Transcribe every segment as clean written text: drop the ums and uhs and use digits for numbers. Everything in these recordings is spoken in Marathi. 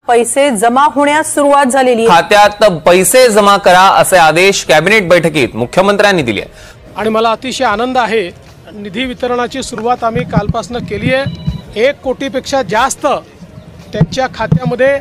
पैसे जमा होण्यास सुरुवात झालेली आहे। खात्यात पैसे जमा करा असे आदेश कॅबिनेट बैठकीत मुख्यमंत्र्यांनी दिले आणि मला अतिशय आनंद आहे। निधी वितरणाची सुरुवात आम्ही कालपासून केली आहे। 1 कोटीपेक्षा जास्त त्यांच्या खात्यामध्ये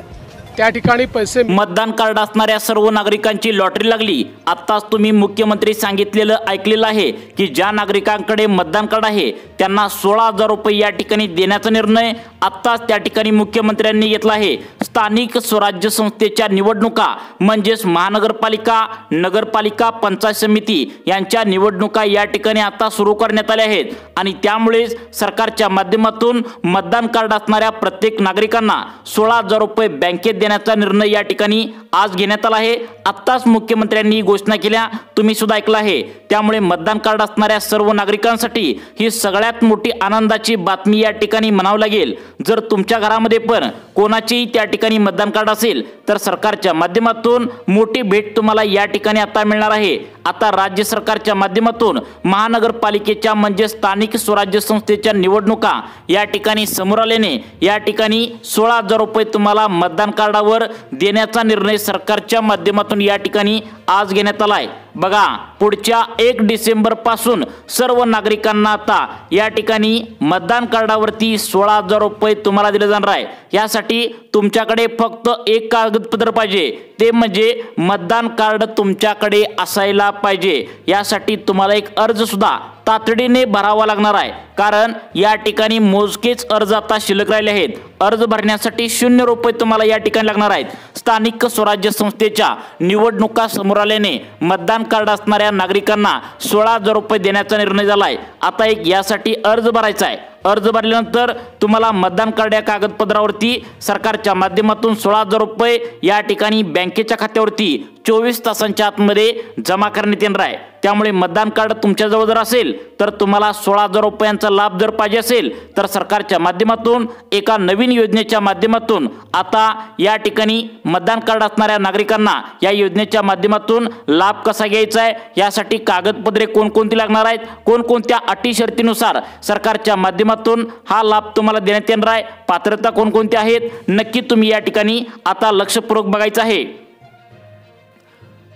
त्या ठिकाणी पैसे। मतदान कार्ड असणाऱ्या सर्व नागरिकांची लॉटरी लागली। आताच तुम्ही मुख्यमंत्री सांगितलेलं ऐकलेलं आहे की ज्या नागरिकांकडे मतदान कार्ड आहे त्यांना 16,000 रुपये या ठिकाणी देण्याचा निर्णय आताच त्या ठिकाणी मुख्यमंत्र्यांनी घेतला आहे। स्थानिक स्वराज्य संस्थेच्या निवडणुका म्हणजेच महानगरपालिका, नगरपालिका, पंचायत समिती यांच्या निवडणुका या ठिकाणी आता सुरू करण्यात आल्या आहेत आणि त्यामुळे सरकारच्या माध्यमातून मतदान कार्ड असणाऱ्या प्रत्येक नागरिकांना 16,000 रुपये बँकेत देण्याचा निर्णय या ठिकाणी आज घेण्यात आला आहे। आताच मुख्यमंत्र्यांनी घोषणा केल्या, तुम्ही सुद्धा ऐकलं आहे। त्यामुळे मतदान कार्ड असणाऱ्या सर्व नागरिकांसाठी ही सगळ्यात मोठी आनंदाची बातमी या ठिकाणी म्हणावं लागेल। जर तुमच्या घरामध्ये पण कोणाचेही त्या ठिकाणी मतदान कार्ड असेल तर सरकारच्या माध्यमातून मोठी भेट तुम्हाला या ठिकाणी आता मिळणार आहे। आता राज्य सरकारच्या माध्यमातून महानगरपालिकेच्या म्हणजे स्थानिक स्वराज्य संस्थेच्या निवडणुका या ठिकाणी समोर आल्याने या ठिकाणी 16,000 रुपये तुम्हाला मतदान कार्डावर देण्याचा निर्णय सरकारच्या माध्यमातून या ठिकाणी आज घेण्यात आलाय। बघा, पुढच्या 1 डिसेंबर पासून सर्व नागरिकांना आता या ठिकाणी मतदान कार्डावरती 16,000 रुपये तुम्हाला दिले जाणार आहे। यासाठी तुमच्याकडे फक्त एक कागदपत्र पाहिजे, ते म्हणजे मतदान कार्ड तुमच्याकडे असायला पाहिजे। यासाठी तुम्हाला एक अर्ज सुद्धा तातडीने भरावा लागणार आहे, कारण या ठिकाणी मोजकेच अर्ज आता शिल्लक राहिले आहेत। अर्ज भरण्यासाठी 0 रुपये तुम्हाला या ठिकाणी लागणार आहेत। स्थानिक स्वराज्य संस्थेच्या निवडणुका समोर आल्याने मतदान कार्ड असणाऱ्या नागरिकांना 16,000 रुपये देण्याचा निर्णय झालाय। आता एक यासाठी अर्ज भरायचा आहे। अर्ज भरल्यानंतर तुम्हाला मतदान कार्ड या कागदपत्रावरती सरकारच्या माध्यमातून 16,000 रुपये या ठिकाणी बँकेच्या खात्यावरती 24 तासांच्या आतमध्ये जमा करण्यात येणार आहे। त्यामुळे मतदान कार्ड तुमच्याजवळ जर असेल तर तुम्हाला 16,000 रुपयांचा लाभ जर पाहिजे असेल तर सरकारच्या माध्यमातून एका नवीन योजनेच्या माध्यमातून आता या ठिकाणी मतदान कार्ड असणाऱ्या नागरिकांना या योजनेच्या माध्यमातून लाभ कसा घ्यायचा आहे, यासाठी कागदपत्रे कोणकोणती लागणार आहेत, कोणकोणत्या अटी शर्तीनुसार सरकारच्या माध्यमातून हा लाभ तुम्हाला देण्यात येणार आहे, पात्रता कोणकोणती आहेत, नक्की तुम्ही या ठिकाणी आता लक्षपूर्वक बघायचं आहे।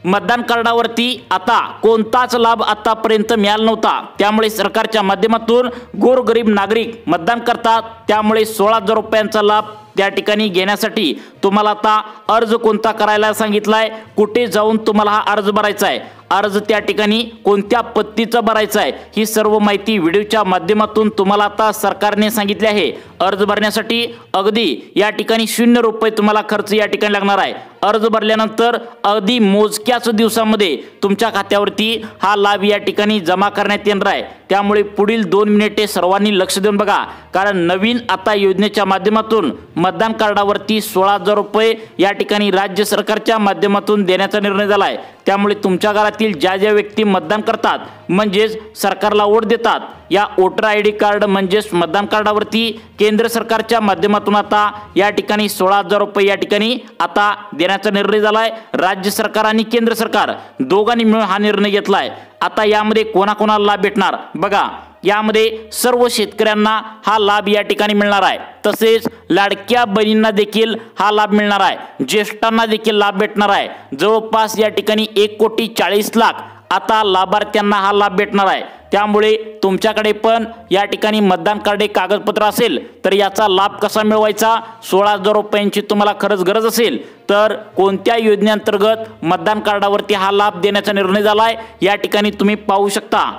मतदान कार्डावरती आता कोणताच लाभ आतापर्यंत मिळाला नव्हता। त्यामुळे सरकारच्या माध्यमातून गोरगरीब नागरिक मतदान करतात। त्यामुळे 16,000 रुपयांचा लाभ त्या ठिकाणी घेण्यासाठी तुम्हाला आता अर्ज कोणता करायला सांगितलाय, कुठे जाऊन तुम्हाला हा अर्ज भरायचा आहे, अर्ज त्या ठिकाणी कोणत्या पद्धतीचा भरायचा आहे, ही सर्व माहिती व्हिडिओच्या माध्यमातून तुम्हाला आता सरकारने सांगितले आहे। अर्ज भरण्यासाठी अगदी या ठिकाणी 0 रुपये तुम्हाला खर्च या ठिकाणी लागणार आहे। अर्ज भरल्यानंतर अगदी मोजक्याच दिवसामध्ये तुमच्या खात्यावरती हा लाभ या ठिकाणी जमा करण्यात येणार आहे। त्यामुळे पुढील 2 मिनिटे सर्वांनी लक्ष देऊन बघा, कारण नवीन आता योजनेच्या माध्यमातून मतदान कार्डावरती 16,000 रुपये या ठिकाणी राज्य सरकारच्या माध्यमातून देण्याचा निर्णय झाला आहे। त्यामुळे तुमच्या घरातील ज्या ज्या व्यक्ती मतदान करतात म्हणजेच सरकारला वोट देतात, या वोटर ID कार्ड म्हणजेच मतदान कार्डावरती केंद्र सरकारच्या माध्यमातून आता या ठिकाणी 16,000 रुपये या ठिकाणी आता देण्याचा निर्णय झाला आहे। राज्य सरकार आणि केंद्र सरकार दोघांनी मिळून हा निर्णय घेतला आहे। आता यामध्ये कोणाकोणाला लाभ भेटणार बघा, यामध्ये सर्व शेतकऱ्यांना हा लाभ या ठिकाणी मिळणार आहे। तसेच लाडक्या बहिणींना देखील हा लाभ मिळणार आहे। ज्येष्ठांना देखील लाभ भेटणार आहे। जवळपास या ठिकाणी 1,40,00,000 आता लाभार्थ्यांना हा लाभ भेटणार आहे। त्यामुळे तुमच्याकडे पण या ठिकाणी मतदान कार्ड कागदपत्र असेल तर याचा लाभ कसा मिळवायचा, 16,000 रुपयांची तुम्हाला खरंच गरज असेल तर कोणत्या योजनेअंतर्गत मतदान कार्डावरती हा लाभ देण्याचा निर्णय झालाय या ठिकाणी तुम्ही पाहू शकता।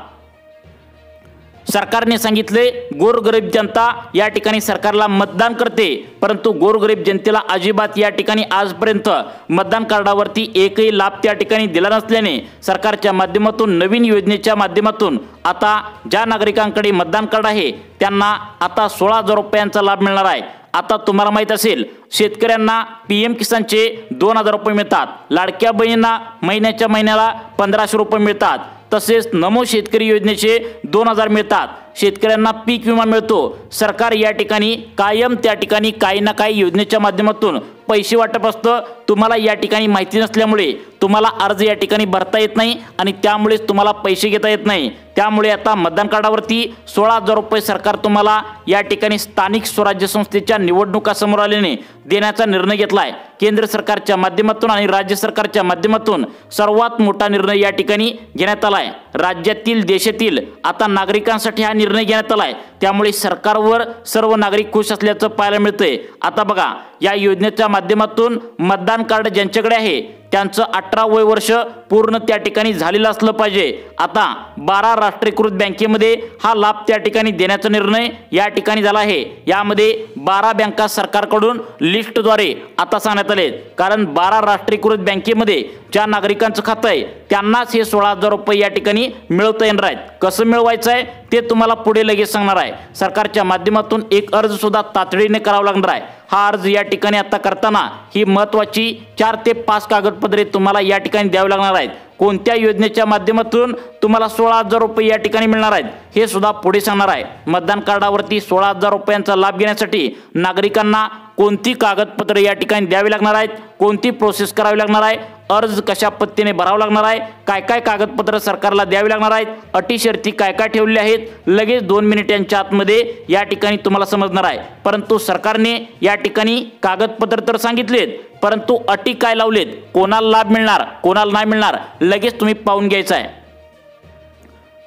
सरकारने सांगितले गोरगरीब जनता या ठिकाणी सरकारला मतदान करते, परंतु गोरगरीब जनतेला अजिबात या ठिकाणी आजपर्यंत मतदान कार्डावरती एकही लाभ त्या ठिकाणी दिला नसल्याने सरकारच्या माध्यमातून नवीन योजनेच्या माध्यमातून आता ज्या नागरिकांकडे मतदान कार्ड आहे त्यांना आता 16,000 रुपयांचा लाभ मिळणार आहे। आता तुम्हाला माहित असेल शेतकऱ्यांना PM किसानचे 2,000 रुपये मिळतात, लाडक्या बहिणींना महिन्याच्या महिन्याला 1,500 रुपये मिळतात, तसेच नमो शेतकरी योजनेचे 2,000 मिळतात। शेतकऱ्यांना पीक विमा मिळतो। सरकार या ठिकाणी कायम त्या ठिकाणी काही ना काही योजनेच्या माध्यमातून पैसे वाटप असतं। तुम्हाला या ठिकाणी माहिती नसल्यामुळे तुम्हाला अर्ज या ठिकाणी भरता येत नाही आणि त्यामुळेच तुम्हाला पैसे घेता येत नाही। त्यामुळे आता मतदान कार्डावरती 16,000 रुपये सरकार तुम्हाला या ठिकाणी स्थानिक स्वराज्य संस्थेच्या निवडणुका समोर आल्याने देण्याचा निर्णय घेतला आहे। केंद्र सरकारच्या माध्यमातून आणि राज्य सरकारच्या माध्यमातून सर्वात मोठा निर्णय या ठिकाणी घेण्यात आला आहे। राज्यातील देशातील आता नागरिकांसाठी हा निर्णय घेण्यात आला आहे, त्यामुळे सरकारवर सर्व नागरिक खुश असल्याचं पाहायला मिळतंय। आता बघा, या योजनेच्या माध्यमातून मतदान कार्ड ज्यांच्याकडे आहे त्यांचं 18 वय वर्ष पूर्ण त्या ठिकाणी झालेलं असलं पाहिजे। आता 12 राष्ट्रीयकृत बँकेमध्ये हा लाभ त्या ठिकाणी देण्याचा निर्णय या ठिकाणी झाला आहे। यामध्ये 12 बँका सरकारकडून लिस्टद्वारे आता सांगण्यात आले, कारण 12 राष्ट्रीयकृत बँकेमध्ये ज्या नागरिकांचं खातं आहे त्यांनाच हे 16,000 रुपये या ठिकाणी मिळवता येणार आहेत। कसं मिळवायचं आहे ते तुम्हाला पुढे लगेच सांगणार आहे। सरकारच्या माध्यमातून एक अर्ज सुद्धा तातडीने करावा लागणार आहे। हा अर्ज या ठिकाणी आता करताना ही महत्त्वाची 4 ते 5 कागदपत्रे तुम्हाला या ठिकाणी द्यावी लागणार आहेत। कोणत्या योजनेच्या माध्यमातून तुम्हाला 16,000 रुपये या ठिकाणी मिळणार आहेत हे सुद्धा पुढे सांगणार आहे। मतदान कार्डावरती 16,000 रुपयांचा लाभ घेण्यासाठी नागरिकांना कोणती कागदपत्रे या ठिकाणी द्यावी लागणार आहेत, कोणती प्रोसेस करावी लागणार आहे, अर्ज कशा पद्धतीने भरावा लागणार आहे, काय काय कागदपत्र सरकारला द्यावी लागणार आहेत, अटी शर्ती काय काय ठेवले आहेत, लगेच 2 मिनिटांच्या आतमध्ये या ठिकाणी तुम्हाला समजणार आहे। परंतु सरकारने या ठिकाणी कागदपत्र तर सांगितलेत, परंतु अटी काय लावलेत, कोणाला लाभ मिळणार कोणाला नाही मिळणार लगेच तुम्ही पाहून घ्यायचं आहे।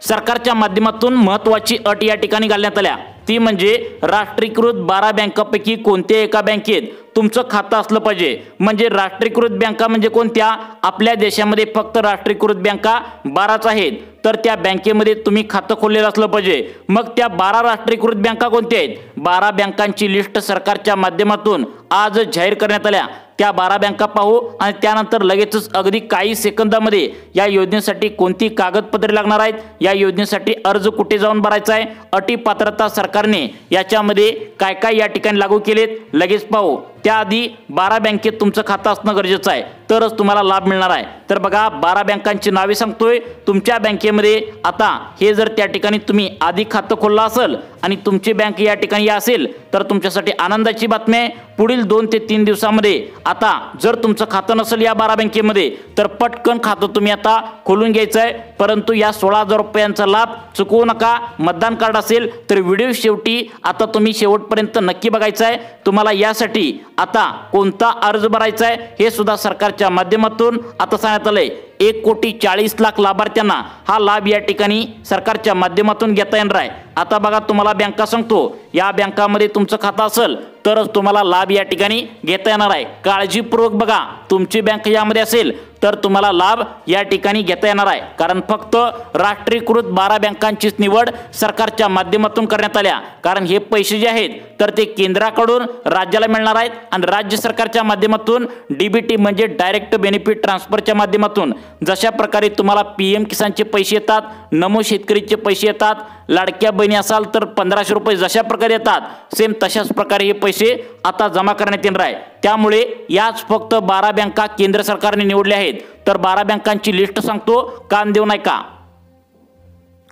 सरकारच्या माध्यमातून महत्त्वाची अट या ठिकाणी घालण्यात आल्या, ती म्हणजे राष्ट्रीयकृत 12 बँकांपैकी कोणत्या एका बँकेत तुमचं खातं असलं पाहिजे। म्हणजे राष्ट्रीयकृत बँका म्हणजे कोणत्या, आपल्या देशामध्ये फक्त राष्ट्रीयकृत बँका 12च आहेत, तर त्या बँकेमध्ये तुम्ही खातं खोललेलं असलं पाहिजे। मग त्या 12 राष्ट्रीयकृत बँका कोणत्या आहेत, 12 बँकांची लिस्ट सरकारच्या माध्यमातून आज जाहीर करण्यात आल्या। त्या 12 बँका पाहू आणि त्यानंतर लगेचच अगदी काही सेकंदामध्ये या योजनेसाठी कोणती कागदपत्रे लागणार आहेत, या योजनेसाठी अर्ज कुठे जाऊन भरायचा आहे, अटी पात्रता सरकारने याच्यामध्ये काय काय या ठिकाणी लागू केलेत लगेच पाहू। त्याआधी 12 बँकेत तुमचं खातं असणं गरजेचं आहे, तरच तुम्हाला लाभ मिळणार आहे। तर बघा, 12 बँकांची नावे सांगतोय। तुमच्या बँकेमध्ये आता हे जर त्या ठिकाणी तुम्ही आधी खातं खोललं असेल आणि तुमची बँक या ठिकाणी असेल तर तुमच्यासाठी आनंदाची बातमी आहे। पुढील 2 ते 3 दिवसामध्ये आता जर तुमचं खातं नसेल या 12 बँकेमध्ये तर पटकन खातं तुम्ही आता खोलून घ्यायचं आहे। परंतु या 16,000 रुपयांचा लाभ चुकवू नका। मतदान कार्ड असेल तर व्हिडिओ शेवटी आता तुम्ही शेवटपर्यंत नक्की बघायचं आहे। तुम्हाला यासाठी आता कोणता अर्ज भरायचा आहे हे सुद्धा सरकारच्या माध्यमातून आता सांगण्यात आलंय। 1,40,00,000 लाभार्थ्यांना हा लाभ या ठिकाणी सरकारच्या माध्यमातून घेता येणार आहे। आता बघा, तुम्हाला बँका सांगतो, या बँकामध्ये तुमचं खातं असेल तरच तुम्हाला लाभ या ठिकाणी घेता येणार आहे। काळजीपूर्वक बघा, तुमची बँक यामध्ये असेल तर तुम्हाला लाभ या ठिकाणी घेता येणार आहे, कारण फक्त राष्ट्रीयकृत 12 बँकांचीच निवड सरकारच्या माध्यमातून करण्यात आल्या। कारण हे पैसे जे आहेत तर ते केंद्राकडून राज्याला मिळणार आहेत आणि राज्य सरकारच्या माध्यमातून डीबीटी म्हणजे डायरेक्ट बेनिफिट ट्रान्सफरच्या माध्यमातून जशा प्रकारे तुम्हाला PM किसानचे पैसे येतात, नमो शेतकरीचे पैसे येतात, लाडक्या बहिणी असाल तर 1500 रुपये जशा प्रकारे येतात, सेम तशाच प्रकारे हे पैसे आता जमा करण्यात येणार आहे। त्यामुळे याच फक्त 12 बँका केंद्र सरकारने निवडल्या आहेत। तर 12 बँकांची लिस्ट सांगतो, कान देऊ नये का।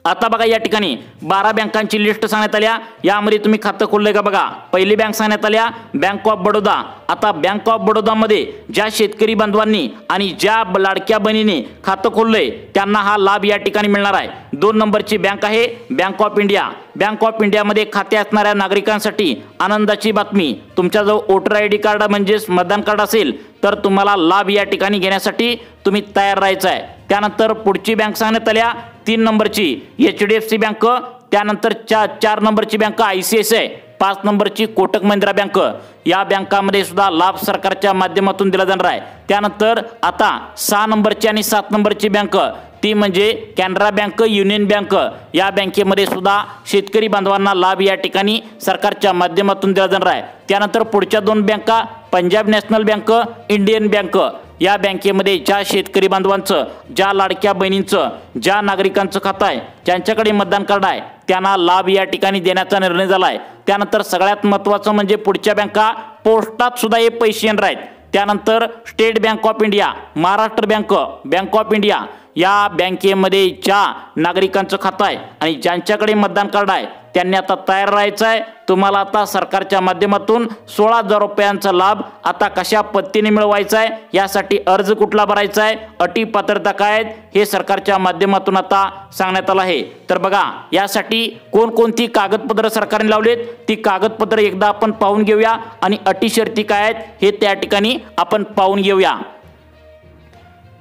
आता बघा, या ठिकाणी 12 बँकांची लिस्ट सांगण्यात आल्या। यामध्ये तुम्ही खातं खोललंय का बघा। पहिली बँक सांगण्यात आल्या बँक ऑफ बडोदा। आता बँक ऑफ बडोदामध्ये ज्या शेतकरी बांधवांनी आणि ज्या लाडक्या बहिणीने खातं खोललंय त्यांना हा लाभ या ठिकाणी मिळणार आहे। 2 नंबरची बँक आहे bank of India. Bank of इंडियामध्ये खाते असणाऱ्या नागरिकांसाठी आनंदाची बातमी, तुमच्याजवळ वोटर ID कार्ड म्हणजेच मतदान कार्ड असेल तर तुम्हाला लाभ या ठिकाणी घेण्यासाठी तुम्ही तयार राहायचं आहे। त्यानंतर पुढची बँक सांगण्यात आल्या 3 नंबरची HDFC बँक, त्यानंतर 4 नंबरची बँक ICICI, 5 नंबरची कोटक महिंद्रा बँक। या बँकामध्ये सुद्धा लाभ सरकारच्या माध्यमातून दिला जाणार आहे। त्यानंतर आता 6 नंबरची आणि 7 नंबरची बँक, ती म्हणजे कॅनरा बँक, युनियन बँक। या बँकेमध्ये सुद्धा शेतकरी बांधवांना लाभ या ठिकाणी सरकारच्या माध्यमातून दिला जाणार आहे। त्यानंतर पुढच्या 2 बँका Punjab national bank, Indian bank. या बँकेमध्ये ज्या शेतकरी बांधवांचं, ज्या लाडक्या बहिणींचं, ज्या नागरिकांचं खातं आहे, ज्यांच्याकडे मतदान कार्ड आहे त्यांना लाभ या ठिकाणी देण्याचा निर्णय झाला आहे। त्यानंतर सगळ्यात महत्त्वाचं म्हणजे पुढच्या बँका पोस्टात सुद्धा हे पैसे येणार आहेत। त्यानंतर state bank of India, Maharashtra bank, bank of India. या बँकेमध्ये ज्या नागरिकांचं खातं आहे आणि ज्यांच्याकडे मतदान कार्ड आहे त्यांनी आता तयार राहायचं आहे। तुम्हाला आता सरकारच्या माध्यमातून 16,000 रुपयांचा लाभ आता कशा पद्धतीने मिळवायचा आहे, यासाठी अर्ज कुठला भरायचा आहे, अटी पात्रता काय आहेत, हे सरकारच्या माध्यमातून आता सांगण्यात आलं आहे। तर बघा, यासाठी कोणकोणती कागदपत्र सरकारने लावलेत ती कागदपत्र एकदा आपण पाहून घेऊया आणि अटी शर्ती काय आहेत हे त्या ठिकाणी आपण पाहून घेऊया।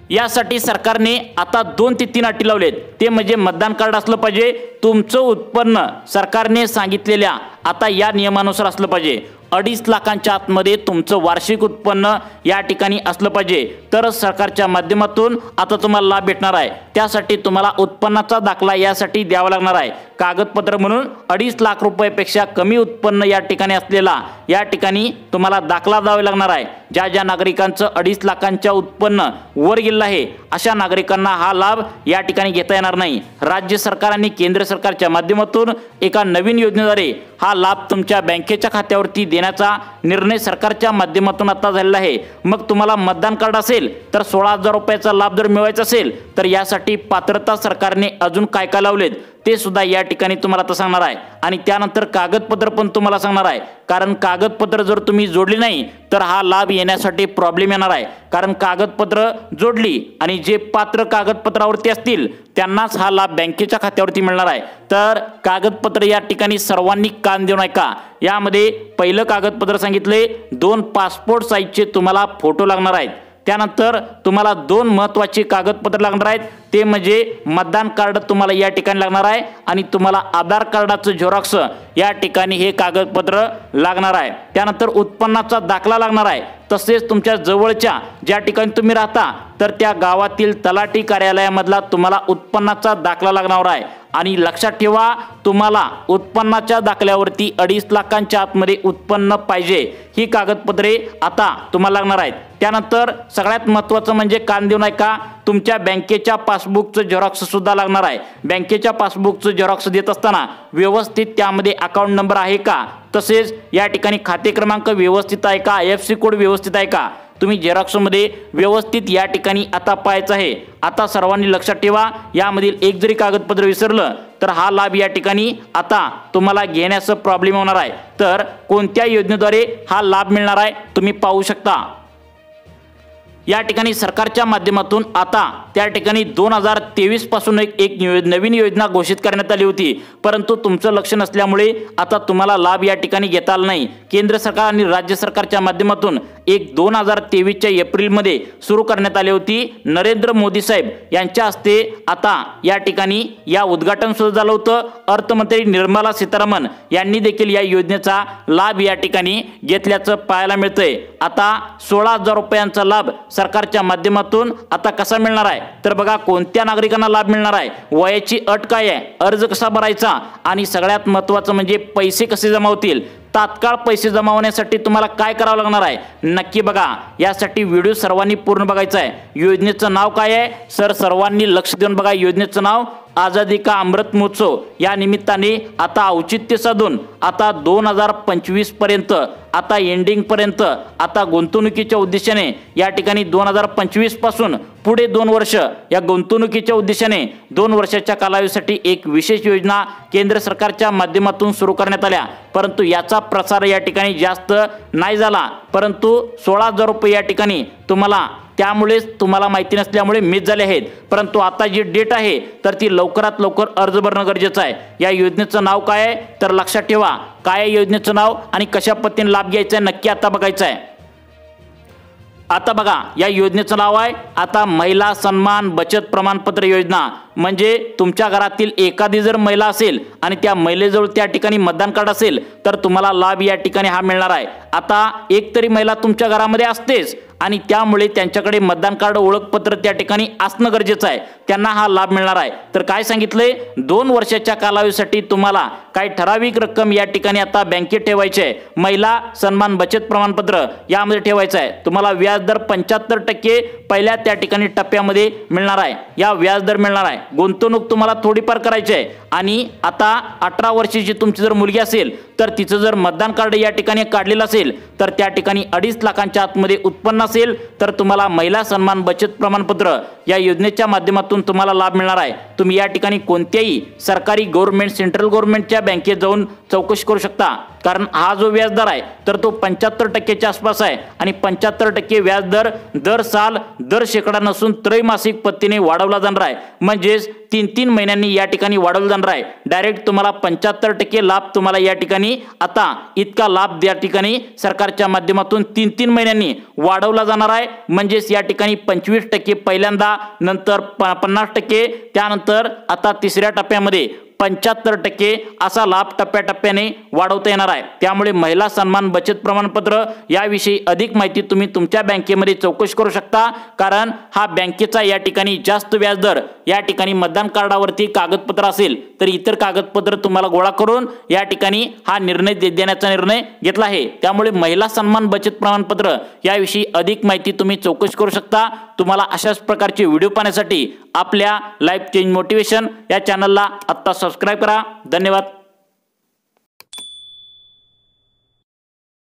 यासाठी सरकारने आता 2 ते 3 अटी लावलेत। ते म्हणजे मतदान कार्ड असलं पाहिजे, तुमचं उत्पन्न सरकारने सांगितलेल्या आता या नियमानुसार असलं पाहिजे, 2.5 लाखांच्या आतमध्ये तुमचं वार्षिक उत्पन्न या ठिकाणी असलं पाहिजे, तर सरकारच्या माध्यमातून आता तुम्हाला लाभ भेटणार आहे। त्यासाठी तुम्हाला उत्पन्नाचा दाखला यासाठी द्यावा लागणार आहे। कागदपत्र म्हणून 2.5 लाख रुपयापेक्षा कमी उत्पन्न या ठिकाणी असलेला या ठिकाणी तुम्हाला दाखला द्यावा लागणार आहे। ज्या नागरिकांचं 2.5 लाखांच्या उत्पन्न वर गेलं आहे अशा नागरिकांना हा लाभ या ठिकाणी घेता येणार नाही। राज्य सरकार आणि केंद्र सरकारच्या माध्यमातून एका नवीन योजनेद्वारे हा लाभ तुमच्या बँकेच्या खात्यावरती देण्याचा निर्णय सरकारच्या माध्यमातून आता झालेला आहे। मग तुम्हाला मतदान कार्ड असेल तर 16,000 रुपयाचा लाभ जर मिळवायचा असेल तर यासाठी पात्रता सरकारने अजून काय काय लावलेत ते सुद्धा या ठिकाणी तुम्हाला आता सांगणार आहे। आणि त्यानंतर कागदपत्र पण तुम्हाला सांगणार आहे, कारण कागदपत्र जर तुम्ही जोडली नाही तर हा लाभ येण्यासाठी प्रॉब्लेम येणार आहे। कारण कागदपत्र जोडली आणि जे पात्र कागदपत्रावरती असतील त्यांनाच हा लाभ बँकेच्या खात्यावरती मिळणार आहे। तर कागदपत्र या ठिकाणी सर्वांनी कान देऊन ऐका। यामध्ये पहिलं कागदपत्र सांगितले 2 पासपोर्ट साईजचे तुम्हाला फोटो लागणार आहेत। त्यानंतर तुम्हाला 2 महत्त्वाची कागदपत्र लागणार आहेत, ते म्हणजे मतदान कार्ड तुम्हाला या ठिकाणी लागणार आहे आणि तुम्हाला आधार कार्डाचं झेरॉक्स या ठिकाणी हे कागदपत्र लागणार आहे। त्यानंतर उत्पन्नाचा दाखला लागणार आहे। तसेच तुमच्या जवळच्या ज्या ठिकाणी तुम्ही राहता तर त्या गावातील तलाठी कार्यालयामधला तुम्हाला उत्पन्नाचा दाखला लागणार आहे। आणि लक्षात ठेवा, तुम्हाला उत्पन्नाच्या दाखल्यावरती 2.5 लाखांच्या आतमध्ये उत्पन्न पाहिजे, ही कागदपत्रे आता तुम्हाला लागणार आहेत। त्यानंतर सगळ्यात महत्त्वाचं म्हणजे कान देऊन ऐका, तुमच्या बँकेच्या पासबुकचं झेरॉक्स सुद्धा लागणार आहे। बँकेच्या पासबुकचं झेरॉक्स देत असताना व्यवस्थित त्यामध्ये अकाउंट नंबर आहे का, तसेच या ठिकाणी खाते क्रमांक व्यवस्थित आहे का, IFSC कोड व्यवस्थित आहे का, तुम्ही झेरॉक्समध्ये व्यवस्थित या ठिकाणी आता पाहायचं आहे। आता सर्वांनी लक्षात ठेवा, यामधील एक जरी कागदपत्र विसरलं तर हा लाभ या ठिकाणी आता तुम्हाला घेण्याचा प्रॉब्लेम होणार आहे। तर कोणत्या योजनेद्वारे हा लाभ मिळणार आहे तुम्ही पाहू शकता। या ठिकाणी सरकारच्या माध्यमातून आता त्या ठिकाणी 2023 पासून एक नवीन योजना घोषित करण्यात आली होती, परंतु तुमचं लक्ष नसल्यामुळे आता तुम्हाला लाभ या ठिकाणी घेता आला नाही। केंद्र सरकार आणि राज्य सरकारच्या माध्यमातून 2023च्या एप्रिलमध्ये सुरू करण्यात आली होती। नरेंद्र मोदी साहेब यांच्या हस्ते आता या ठिकाणी या उद्घाटन सुरू झालं होतं। अर्थमंत्री निर्मला सीतारामन यांनी देखील या योजनेचा लाभ या ठिकाणी घेतल्याचं पाहायला मिळतंय। आता 16,000 रुपयांचा लाभ सरकारच्या माध्यमातून आता कसा मिळणार आहे, तर बघा कोणत्या नागरिकांना लाभ मिळणार आहे, वयाची अट काय आहे, अर्ज कसा भरायचा आणि सगळ्यात महत्त्वाचं म्हणजे पैसे कसे जमा होतील। तात्काळ पैसे जमा होण्यासाठी तुम्हाला काय करावं लागणार आहे नक्की बघा। यासाठी व्हिडिओ सर्वांनी पूर्ण बघायचा आहे। योजनेचं नाव काय आहे सर, सर्वांनी लक्ष देऊन बघा। योजनेचं नाव आझादी का अमृत महोत्सव या निमित्ताने आता औचित्य साधून आता 2025 पर्यंत आता एंडिंग पर्यंत आता गुंतवणुकीच्या उद्देशाने या ठिकाणी 2025 पासून पुढे 2 वर्ष या गुंतवणुकीच्या उद्देशाने 2 वर्षाच्या कालावधीसाठी एक विशेष योजना केंद्र सरकारच्या माध्यमातून सुरू करण्यात आल्या, परंतु याचा प्रसार या ठिकाणी जास्त नाही झाला। परंतु 16,000 रुपये या ठिकाणी तुम्हाला त्यामुळेच तुम्हाला माहिती नसल्यामुळे मिस झाले आहेत, परंतु आता जी डेट आहे तर ती लवकरात लवकर अर्ज भरणं गरजेचं आहे। या योजनेचं नाव काय आहे तर लक्षात ठेवा, काय आहे योजनेचं नाव आणि कशा पद्धतीने लाभ घ्यायचा आहे नक्की आता बघायचं आहे। आता बघा, या योजनेचं नाव आहे आता महिला सन्मान बचत प्रमाणपत्र योजना। म्हणजे तुमच्या घरातील एखादी जर महिला असेल आणि त्या महिलेजवळ त्या ठिकाणी मतदान कार्ड असेल तर तुम्हाला लाभ या ठिकाणी हा मिळणार आहे। आता एक तरी महिला तुमच्या घरामध्ये असतेच आणि त्यामुळे त्यांच्याकडे मतदान कार्ड ओळखपत्र त्या ठिकाणी असणं गरजेचं आहे, त्यांना हा लाभ मिळणार आहे। तर काय सांगितलंय, 2 वर्षाच्या कालावधीसाठी तुम्हाला काही ठराविक रक्कम या ठिकाणी आता बँकेत ठेवायची आहे। महिला सन्मान बचत प्रमाणपत्र यामध्ये ठेवायचं आहे। तुम्हाला व्याजदर 75% पहिल्या त्या ठिकाणी टप्प्यामध्ये मिळणार आहे, या व्याजदर मिळणार आहे। गुंतवणूक तुम्हाला थोडीफार करायची आहे आणि आता 18 वर्षाची तुमची जर मुलगी असेल तर तिचं जर मतदान कार्ड या ठिकाणी काढलेलं असेल तर त्या ठिकाणी 2.5 लाखांच्या आतमध्ये उत्पन्न असेल तर तुम्हाला महिला सन्मान बचत प्रमाणपत्र या योजनेच्या माध्यमातून तुम्हाला लाभ मिळणार आहे। तुम्ही या ठिकाणी कोणत्याही सरकारी गव्हर्नमेंट सेंट्रल गव्हर्नमेंटच्या बँकेत जाऊन चौकशी करू शकता, कारण हा जो व्याजदर आहे तर तो 75% आसपास आहे आणि 75% व्याजदर दर साल दर शेकडा नसून त्रैमासिक पद्धतीने वाढवला जाणार आहे, म्हणजेच 3-3 महिन्यांनी या ठिकाणी वाढवला जाणार आहे। डायरेक्ट तुम्हाला 75% लाभ तुम्हाला या ठिकाणी आता इतका लाभ या ठिकाणी सरकारच्या माध्यमातून 3-3 महिन्यांनी वाढवला जाणार आहे, म्हणजेच या ठिकाणी 25% पहिल्यांदा, नंतर 50%, त्यानंतर आता तिसऱ्या टप्प्यामध्ये 75% असा लाभ टप्प्याटप्प्याने वाढवता येणार आहे। त्यामुळे महिला सन्मान बचत प्रमाणपत्र याविषयी अधिक माहिती तुम्ही तुमच्या बँकेमध्ये चौकशी करू शकता, कारण हा बँकेचा या ठिकाणी जास्त व्याजदर या ठिकाणी मतदान कार्डावरती कागदपत्र असेल तर इतर कागदपत्र तुम्हाला गोळा करून या ठिकाणी हा निर्णय देण्याचा निर्णय घेतला आहे। त्यामुळे महिला सन्मान बचत प्रमाणपत्र याविषयी अधिक माहिती तुम्ही चौकशी करू शकता। तुम्हाला अशाच प्रकारचे व्हिडिओ पाहण्यासाठी आपल्या लाईफ चेंज मोटिवेशन या चॅनलला आता सबस्क्राइब करा। धन्यवाद।